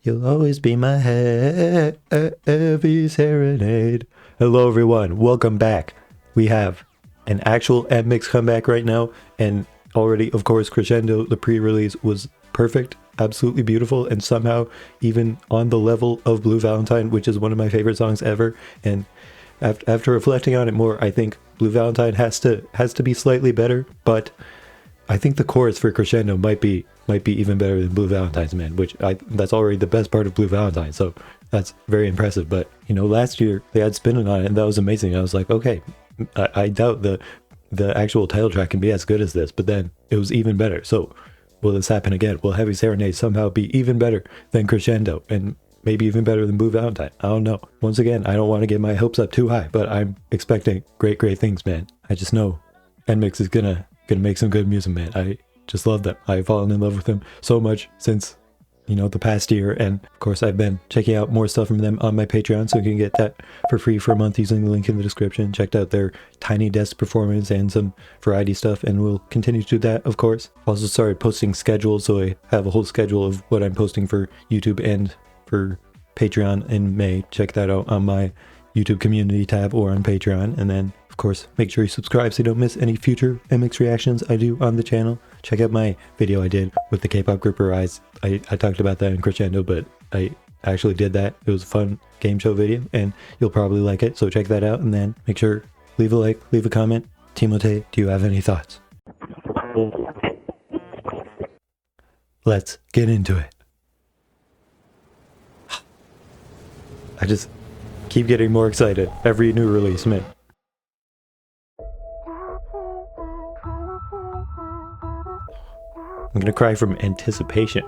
You'll always be my heavy serenade. Hello everyone, welcome back. We have an actual NMIXX comeback right now, and already, of course, Crescendo, the pre-release, was perfect, absolutely beautiful, and somehow even on the level of Blue Valentine, which is one of my favorite songs ever. And after reflecting on it more, I think Blue Valentine has to be slightly better, but I think the chorus for Crescendo might be even better than Blue Valentine's, man, that's already the best part of Blue Valentine, so that's very impressive. But, you know, last year they had Spinning on it, and that was amazing. I was like, okay, I doubt the actual title track can be as good as this, but then it was even better. So will this happen again? Will Heavy Serenade somehow be even better than Crescendo, and maybe even better than Blue Valentine? I don't know. Once again, I don't want to get my hopes up too high, but I'm expecting great things, man. I just know NMIXX is gonna make some good music, man. I just love them. I've fallen in love with them so much since, you know, the past year, and of course I've been checking out more stuff from them on my Patreon, so you can get that for free for a month using the link in the description. Checked out their Tiny Desk performance and some variety stuff, and we'll continue to do that, of course. Also started posting schedules, so I have a whole schedule of what I'm posting for YouTube and for Patreon in May. Check that out on my YouTube community tab or on Patreon. And then, of course, make sure you subscribe so you don't miss any future NMIXX reactions I do on the channel. Check out my video I did with the K-pop group Rise. I talked about that in Crescendo, but I actually did that. It was a fun game show video, and you'll probably like it, so check that out. And then make sure, leave a like, leave a comment. Timote, do you have any thoughts? Let's get into it. I just keep getting more excited every new release, man. I'm gonna cry from anticipation.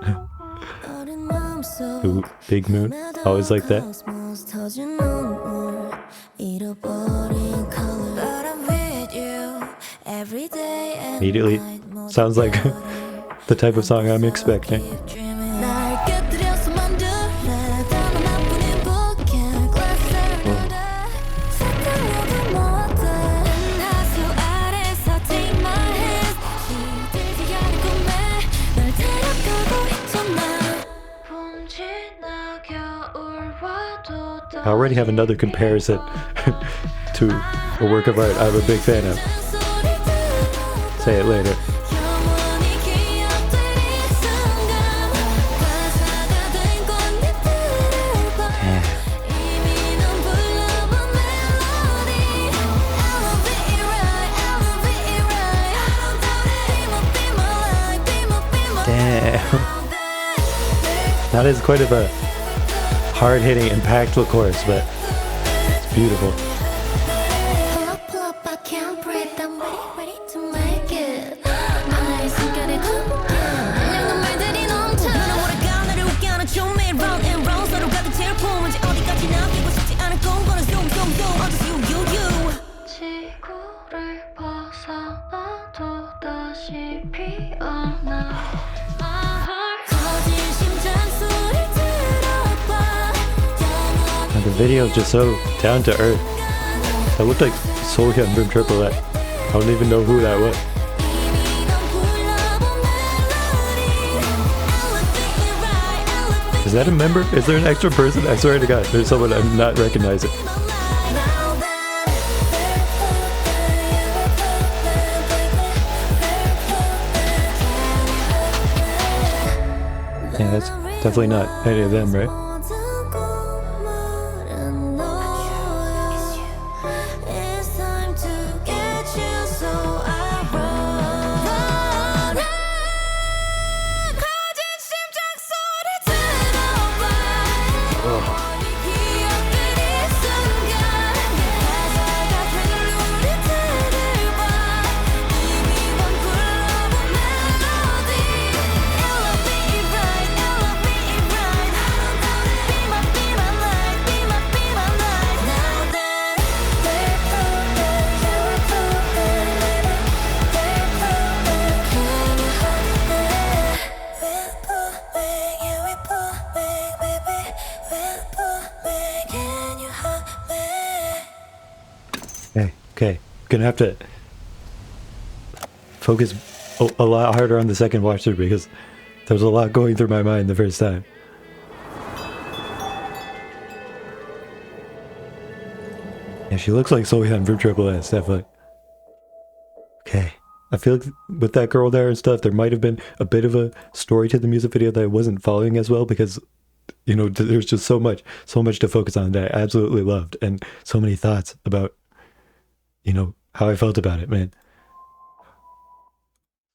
Ooh, Big Moon. Always like that. Immediately sounds like the type of song I'm expecting. I already have another comparison to a work of art I'm a big fan of. Say it later. Damn. That is quite of a hard-hitting, impactful chorus, but it's beautiful. The video is just so down to earth. That looked like Sohyun from Triple X. I don't even know who that was. Is that a member? Is there an extra person? I swear to God, there's someone I'm not recognizing. Yeah, that's definitely not any of them, right? Okay, gonna have to focus a lot harder on the second watch through because there was a lot going through my mind the first time. Yeah, she looks like Sohyun from Triple S, definitely. Okay. I feel like with that girl there and stuff, there might have been a bit of a story to the music video that I wasn't following as well because, you know, there's just so much to focus on that I absolutely loved and so many thoughts about, you know, how I felt about it, man.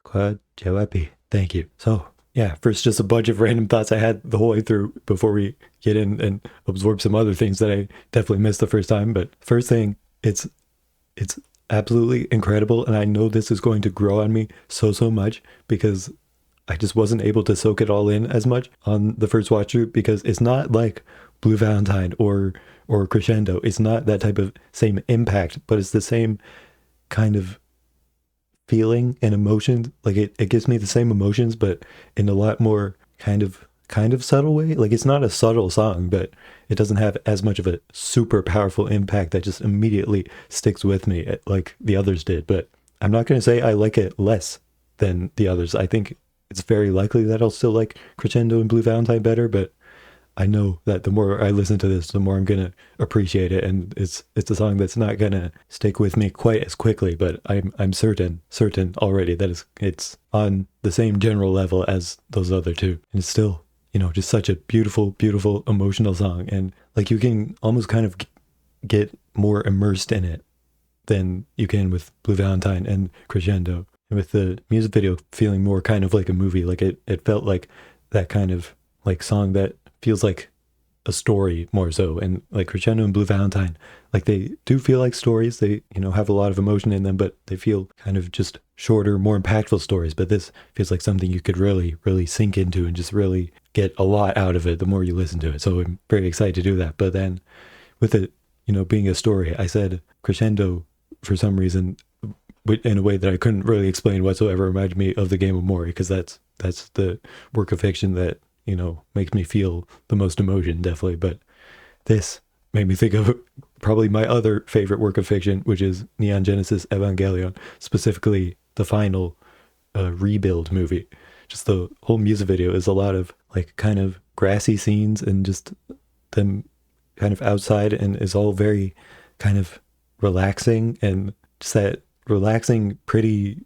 Quad Jawapi. Thank you. So, yeah, first, just a bunch of random thoughts I had the whole way through before we get in and absorb some other things that I definitely missed the first time. But first thing, it's absolutely incredible, and I know this is going to grow on me so much because I just wasn't able to soak it all in as much on the first watch through because it's not like Blue Valentine or Crescendo. It's not that type of same impact, but it's the same kind of feeling and emotions. Like it gives me the same emotions, but in a lot more kind of subtle way. Like it's not a subtle song, but it doesn't have as much of a super powerful impact that just immediately sticks with me like the others did. But I'm not going to say I like it less than the others. I think it's very likely that I'll still like Crescendo and Blue Valentine better, but I know that the more I listen to this, the more I'm gonna appreciate it, and it's a song that's not gonna stick with me quite as quickly. But I'm certain already that it's on the same general level as those other two, and it's still, you know, just such a beautiful emotional song, and like you can almost kind of get more immersed in it than you can with Blue Valentine and Crescendo, and with the music video feeling more kind of like a movie. Like it felt like that kind of like song that feels like a story more so. And like Crescendo and Blue Valentine, like they do feel like stories. They, you know, have a lot of emotion in them, but they feel kind of just shorter, more impactful stories. But this feels like something you could really sink into and just really get a lot out of it the more you listen to it. So I'm very excited to do that. But then with it, you know, being a story, I said Crescendo for some reason in a way that I couldn't really explain whatsoever reminded me of The Game of Mori, because that's the work of fiction that, you know, makes me feel the most emotion, definitely. But this made me think of probably my other favorite work of fiction, which is Neon Genesis Evangelion, specifically the final rebuild movie. Just the whole music video is a lot of like kind of grassy scenes and just them kind of outside, and is all very kind of relaxing, and just that relaxing, pretty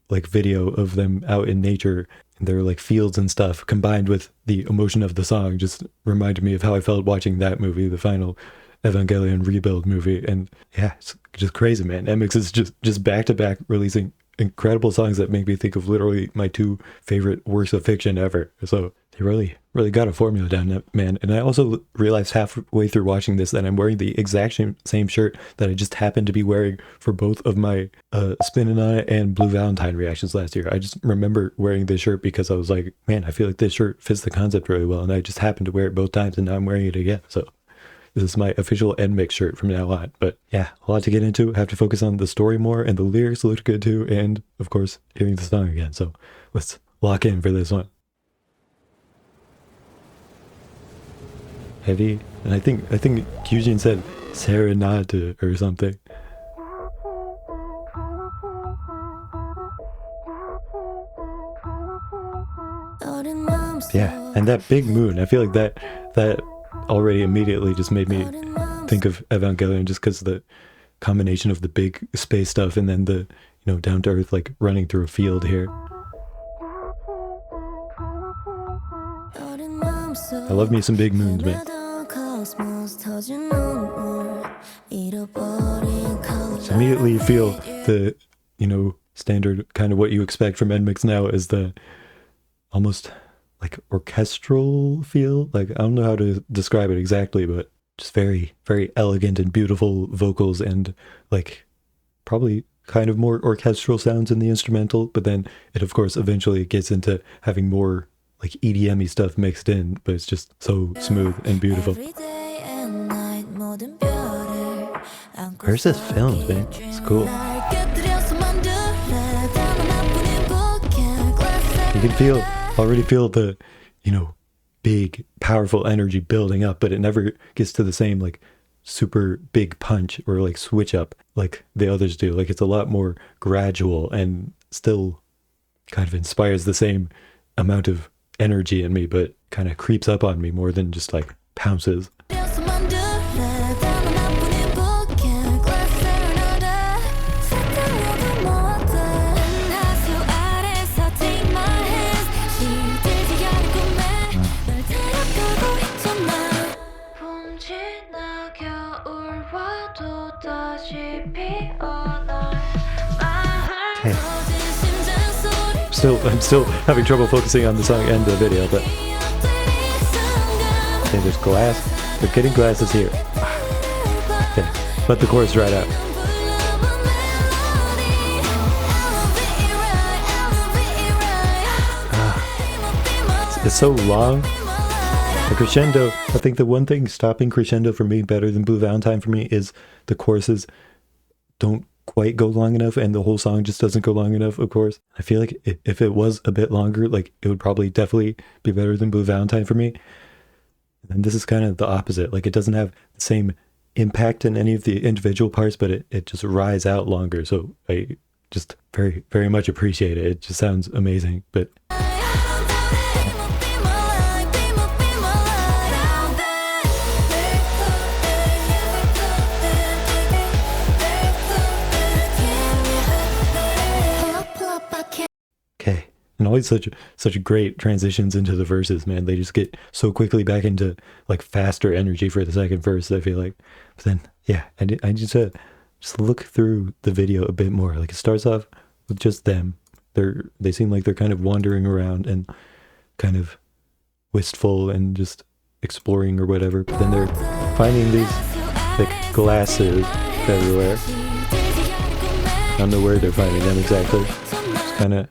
like video of them out in nature. Their like fields and stuff combined with the emotion of the song just reminded me of how I felt watching that movie, the final Evangelion rebuild movie. And yeah, it's just crazy, man. NMIXX is just back to back releasing incredible songs that make me think of literally my two favorite works of fiction ever. So they really got a formula down, man. And I also realized halfway through watching this that I'm wearing the exact same shirt that I just happened to be wearing for both of my Spinning on It and Blue Valentine reactions last year. I just remember wearing this shirt because I was like, man, I feel like this shirt fits the concept really well, and I just happened to wear it both times, and now I'm wearing it again. So this is my official NMIXX shirt from now on. But yeah, a lot to get into. I have to focus on the story more, and the lyrics looked good too, and of course hearing the song again. So let's lock in for this one. Heavy, and I think Kyujin said Serenade or something. Yeah, and that big moon, I feel like that already immediately just made me think of Evangelion, just because the combination of the big space stuff and then the, you know, down to earth like running through a field here. I love me some big moons, man. So immediately you feel the, you know, standard kind of what you expect from NMIXX now is the almost like orchestral feel. Like, I don't know how to describe it exactly, but just very elegant and beautiful vocals, and like probably kind of more orchestral sounds in the instrumental, but then it of course eventually gets into having more like EDM-y stuff mixed in, but it's just so smooth and beautiful. Where's this filmed, man? It's cool. You can already feel the, you know, big, powerful energy building up, but it never gets to the same like super big punch or like switch up like the others do. Like it's a lot more gradual and still kind of inspires the same amount of energy in me, but kind of creeps up on me more than just like pounces. I'm still having trouble focusing on the song and the video, but okay, there's glass. They're getting glasses here. Okay, let the chorus dry out. It's so long. The crescendo, I think the one thing stopping crescendo for me better than Blue Valentine for me is the choruses don't quite go long enough, and the whole song just doesn't go long enough, of course. I feel like if it was a bit longer, like it would probably definitely be better than Blue Valentine for me. And this is kind of the opposite. Like it doesn't have the same impact in any of the individual parts, but it just rides out longer. So I just very, very much appreciate it. It just sounds amazing. But okay, and always such great transitions into the verses, man. They just get so quickly back into like faster energy for the second verse, I feel like. But then, yeah, I just look through the video a bit more. Like it starts off with just them. They seem like they're kind of wandering around and kind of wistful and just exploring or whatever. But then they're finding these like glasses everywhere. I don't know where they're finding them exactly. It's kind of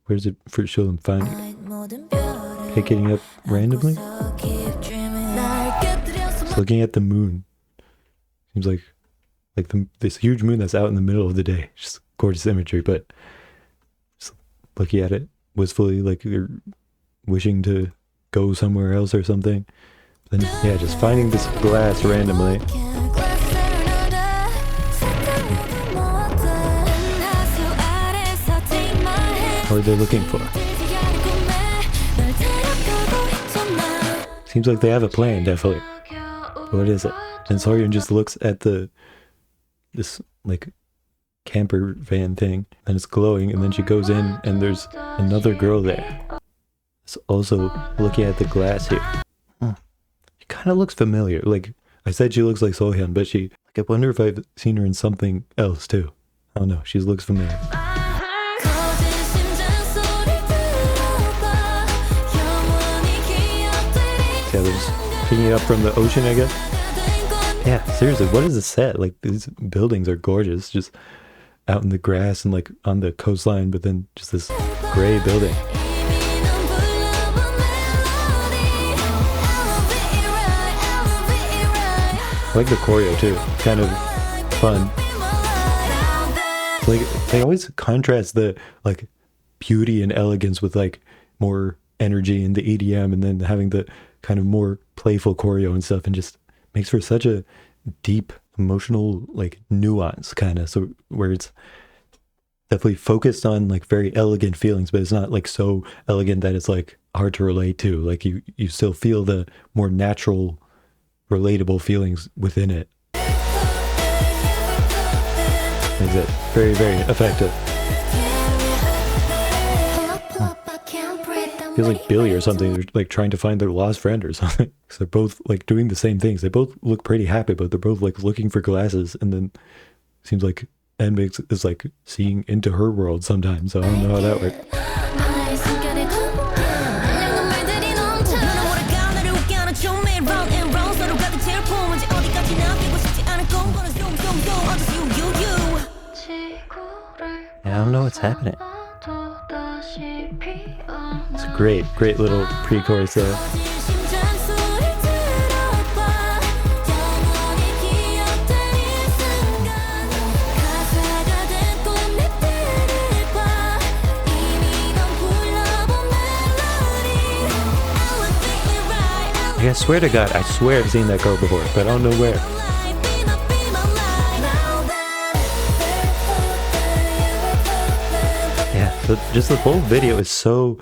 where's it for show them finding it? Picking up randomly? It's looking at the moon. Seems like this huge moon that's out in the middle of the day. Just gorgeous imagery, but just looking at it wistfully, like you're wishing to go somewhere else or something. But then, yeah, just finding this glass randomly. What are they looking for? Seems like they have a plan, definitely. What is it? And Soyeon just looks at this like camper van thing, and it's glowing, and then she goes in and there's another girl there. It's also looking at the glass here. She kind of looks familiar. Like I said, she looks like Soyeon, but I wonder if I've seen her in something else too. I don't know. She looks familiar. Yeah, they're just picking it up from the ocean, I guess. Yeah, seriously, what is the set? Like, these buildings are gorgeous, just out in the grass and like on the coastline, but then just this gray building. I like the choreo too, kind of fun. Like, they always contrast the like beauty and elegance with like more energy and the EDM, and then having the kind of more playful choreo and stuff, and just makes for such a deep emotional like nuance kind of, so where it's definitely focused on like very elegant feelings, but it's not like so elegant that it's like hard to relate to. Like you still feel the more natural relatable feelings within it. Makes it very, very effective. Feels like Billy or something. They're like trying to find their lost friend or something. So they're both like doing the same things. They both look pretty happy, but they're both like looking for glasses. And then seems like NMIXX is like seeing into her world sometimes. So I don't know how that works. I don't know what's happening. It's a great little pre-chorus there. I swear to God, I swear I've seen that girl before, but I don't know where. Just the whole video is so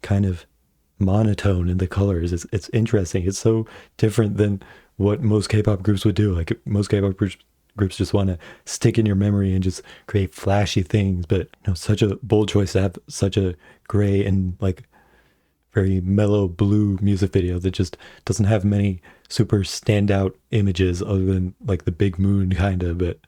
kind of monotone in the colors. It's interesting. It's so different than what most K-pop groups would do. Like most K-pop groups just want to stick in your memory and just create flashy things. But such a bold choice to have such a gray and like very mellow blue music video that just doesn't have many super standout images other than like the big moon kind of. But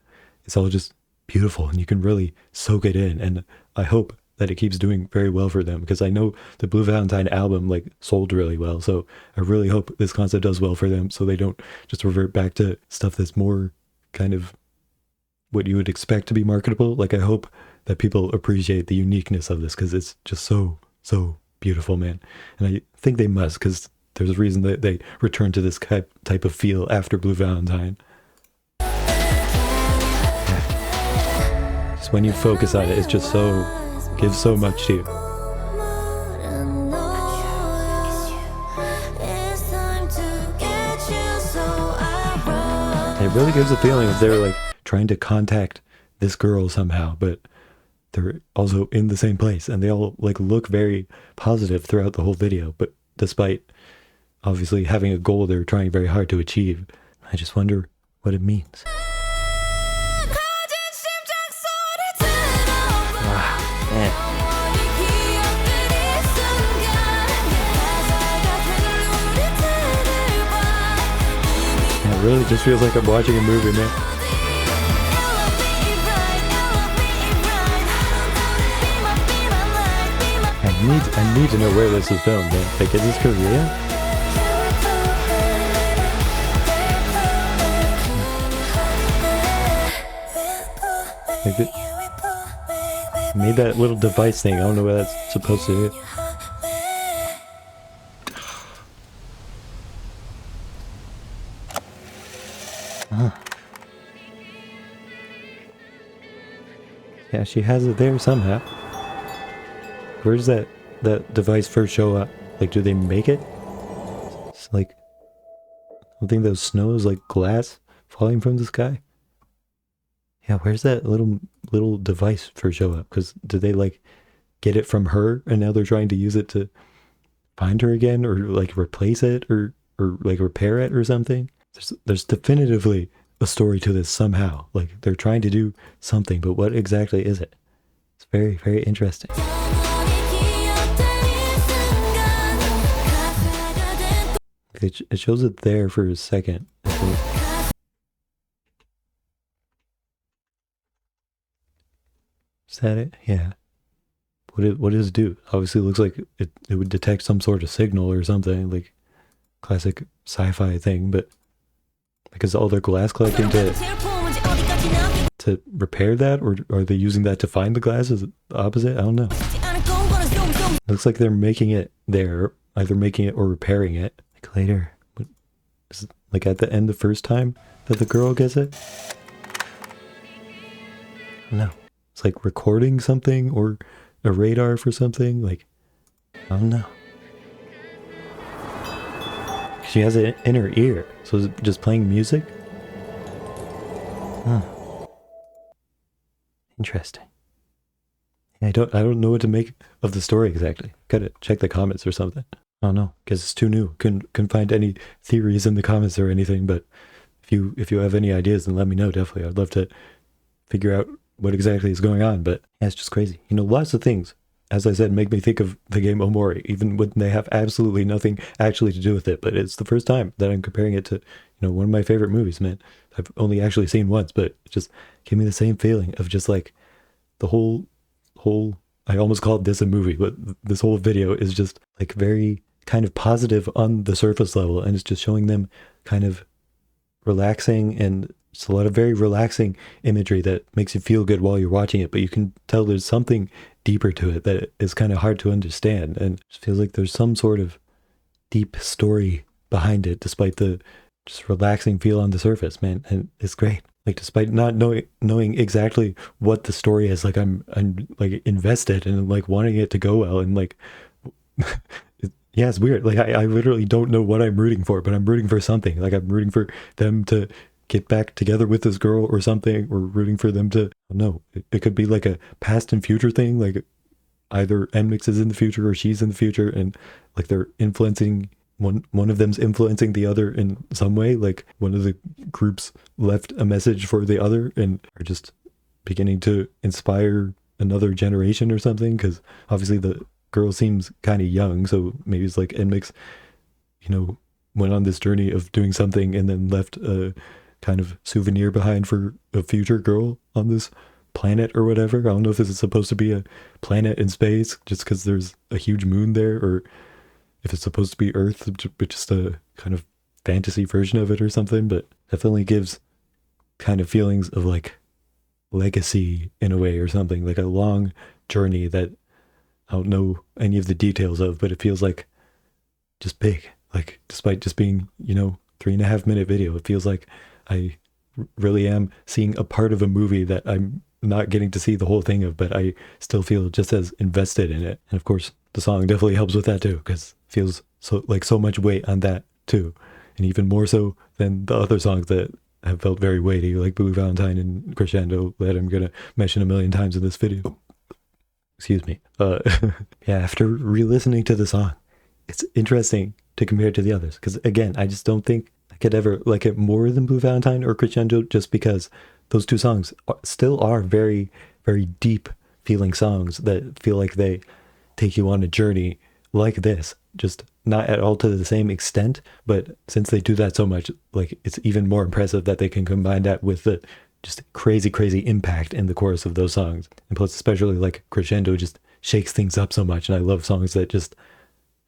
it's all just beautiful and you can really soak it in. And I hope that it keeps doing very well for them, because I know the Blue Valentine album like sold really well. So I really hope this concept does well for them, so they don't just revert back to stuff that's more kind of what you would expect to be marketable. Like I hope that people appreciate the uniqueness of this, because it's just so beautiful, man. And I think they must, because there's a reason that they return to this type of feel after Blue Valentine. Yeah. Just when you focus on it, it's just so, gives so much to you. It really gives a feeling if they're like trying to contact this girl somehow, but they're also in the same place, and they all like look very positive throughout the whole video, but despite obviously having a goal they're trying very hard to achieve. I just wonder what it means. Man. It really just feels like I'm watching a movie, man. I need to know where this is filmed, man. Like, is this Korea? Like it made that little device thing. I don't know what that's supposed to do. Yeah, she has it there somehow. Where does that device first show up? Like, do they make it? It's like, I think those snow is like glass falling from the sky. Yeah, where's that little device first show up? Because did they like get it from her and now they're trying to use it to find her again, or like replace it, or like repair it or something? There's definitively a story to this somehow. Like they're trying to do something, but what exactly is it? It's very, very interesting. It shows it there for a second. Is that it? Yeah. What does it do? Obviously it looks like it would detect some sort of signal or something, like classic sci-fi thing, but because all their glass collecting to repair that, or are they using that to find the glass? Is it the opposite? I don't know. It looks like they're making it there, either making it or repairing it. Like later, is it like at the end the first time that the girl gets it? I don't know. It's like recording something, or a radar for something. Like, I don't know. She has it in her ear, so is it just playing music? Huh. Interesting. I don't know what to make of the story exactly. Gotta check the comments or something. I don't know, because it's too new. Couldn't find any theories in the comments or anything, but if you have any ideas, then let me know, definitely. I'd love to figure out what exactly is going on, but yeah, it's just crazy. You know, lots of things, as I said, make me think of the game Omori, even when they have absolutely nothing actually to do with it. But it's the first time that I'm comparing it to, you know, one of my favorite movies, man. I've only actually seen once, but it just gave me the same feeling of just like the whole, I almost called this a movie, but this whole video is just like very kind of positive on the surface level, and it's just showing them kind of relaxing, and it's a lot of very relaxing imagery that makes you feel good while you're watching it, but you can tell there's something deeper to it that is kind of hard to understand, and it just feels like there's some sort of deep story behind it, despite the just relaxing feel on the surface, man. And it's great. Like, despite not knowing exactly what the story is, like I'm like invested and like wanting it to go well, and like yeah, it's weird. Like I literally don't know what I'm rooting for, but I'm rooting for something. Like I'm rooting for them to get back together with this girl or something, or rooting for them to, no, it could be like a past and future thing, like either NMIXX is in the future or she's in the future, and like they're influencing, one of them's influencing the other in some way, like one of the groups left a message for the other and are just beginning to inspire another generation or something, because obviously the girl seems kind of young, so maybe it's like NMIXX, you know, went on this journey of doing something and then left a kind of souvenir behind for a future girl on this planet or whatever. I don't know if this is supposed to be a planet in space just because there's a huge moon there, or if it's supposed to be Earth, but just a kind of fantasy version of it or something. But definitely gives kind of feelings of like legacy in a way or something, like a long journey that I don't know any of the details of, but it feels like just big. Like, despite just being, 3.5 minute video, it feels like I really am seeing a part of a movie that I'm not getting to see the whole thing of, but I still feel just as invested in it. And of course, the song definitely helps with that too, because it feels so much weight on that too. And even more so than the other songs that have felt very weighty, like Blue Valentine and Crescendo, that I'm going to mention a million times in this video. Excuse me. Yeah, after re-listening to the song, it's interesting to compare to the others, because again, I just don't think I could ever like it more than Blue Valentine or Crescendo, just because those two songs still are very, very deep feeling songs that feel like they take you on a journey like this, just not at all to the same extent, but since they do that so much, like, it's even more impressive that they can combine that with the just crazy impact in the chorus of those songs. And plus, especially like Crescendo just shakes things up so much, and I love songs that just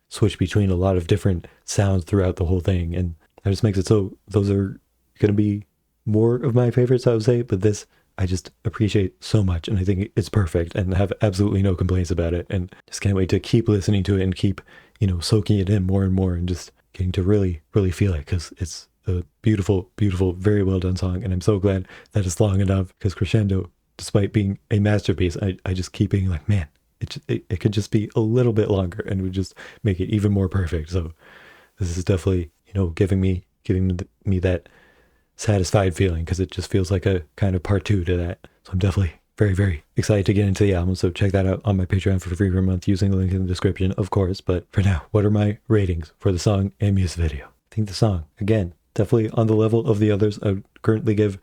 switch between a lot of different sounds throughout the whole thing, and that just makes it so those are going to be more of my favorites, I would say, but this I just appreciate so much, and I think it's perfect and have absolutely no complaints about it, and just can't wait to keep listening to it and keep, soaking it in more and more, and just getting to really feel it, because it's a beautiful, very well done song, and I'm so glad that it's long enough, because Crescendo, despite being a masterpiece, I just keep being like, man, it could just be a little bit longer and it would just make it even more perfect. So this is definitely, giving me that satisfied feeling, because it just feels like a kind of part two to that. So I'm definitely very excited to get into the album. So check that out on my Patreon for free for a month using the link in the description, of course. But for now, what are my ratings for the song and music video? I think the song, again, definitely on the level of the others. I would currently give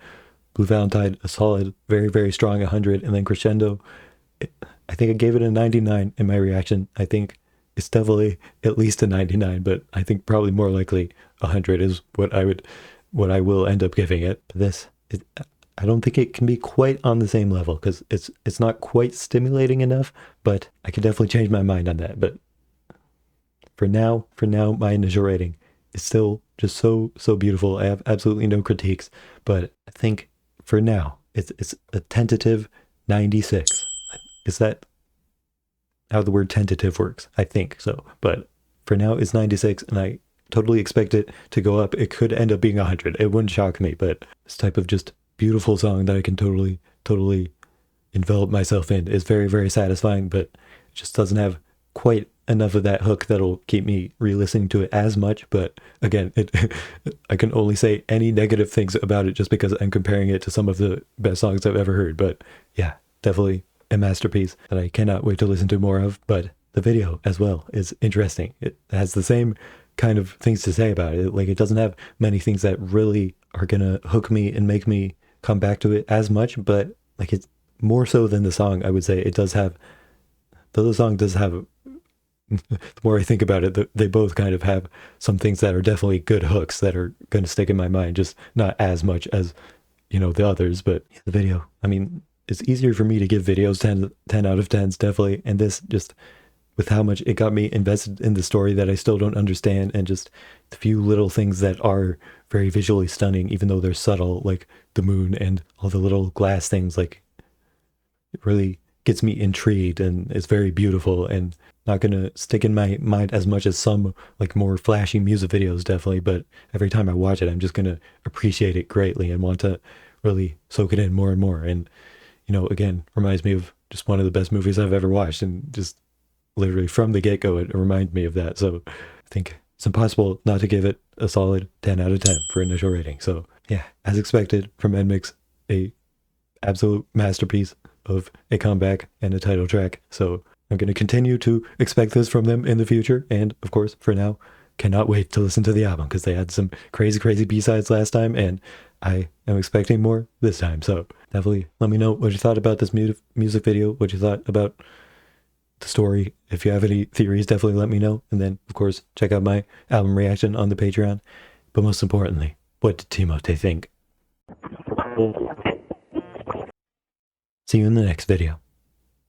Blue Valentine a solid, very strong 100, and then Crescendo, I think I gave it a 99 in my reaction. I think it's definitely at least a 99, but I think probably more likely 100 is what I will end up giving it. But I don't think it can be quite on the same level, because it's not quite stimulating enough, but I could definitely change my mind on that. But for now, my initial rating is still just so beautiful. I have absolutely no critiques, but I think for now it's a tentative 96. Is that how the word tentative works? I think so. But for now, it's 96, and I totally expect it to go up. It could end up being 100. It wouldn't shock me, but this type of just beautiful song that I can totally envelop myself in is very satisfying, but it just doesn't have quite enough of that hook that'll keep me re-listening to it as much. But again, I can only say any negative things about it just because I'm comparing it to some of the best songs I've ever heard. But yeah, definitely a masterpiece that I cannot wait to listen to more of. But the video as well is interesting. It has the same kind of things to say about it. Like, it doesn't have many things that really are gonna hook me and make me come back to it as much, but like, it's more so than the song. I would say it does have, though the song does have, the more I think about it, they both kind of have some things that are definitely good hooks that are going to stick in my mind, just not as much as, the others. But the video, I mean, it's easier for me to give videos 10 out of 10s, definitely. And this, just with how much it got me invested in the story that I still don't understand, and just the few little things that are very visually stunning, even though they're subtle, like the moon and all the little glass things, like, it really gets me intrigued, and it's very beautiful, and not gonna stick in my mind as much as some like more flashy music videos, definitely. But every time I watch it, I'm just gonna appreciate it greatly and want to really soak it in more and more. And again, reminds me of just one of the best movies I've ever watched, and just literally from the get-go, it reminded me of that. So I think it's impossible not to give it a solid 10 out of 10 for initial rating. So yeah, as expected from NMIXX, a absolute masterpiece of a comeback and a title track. So I'm going to continue to expect this from them in the future. And of course, for now, cannot wait to listen to the album, because they had some crazy B-sides last time, and I am expecting more this time. So definitely let me know what you thought about this music video, what you thought about the story. If you have any theories, definitely let me know. And then, of course, check out my album reaction on the Patreon. But most importantly, what did Timote think? See you in the next video.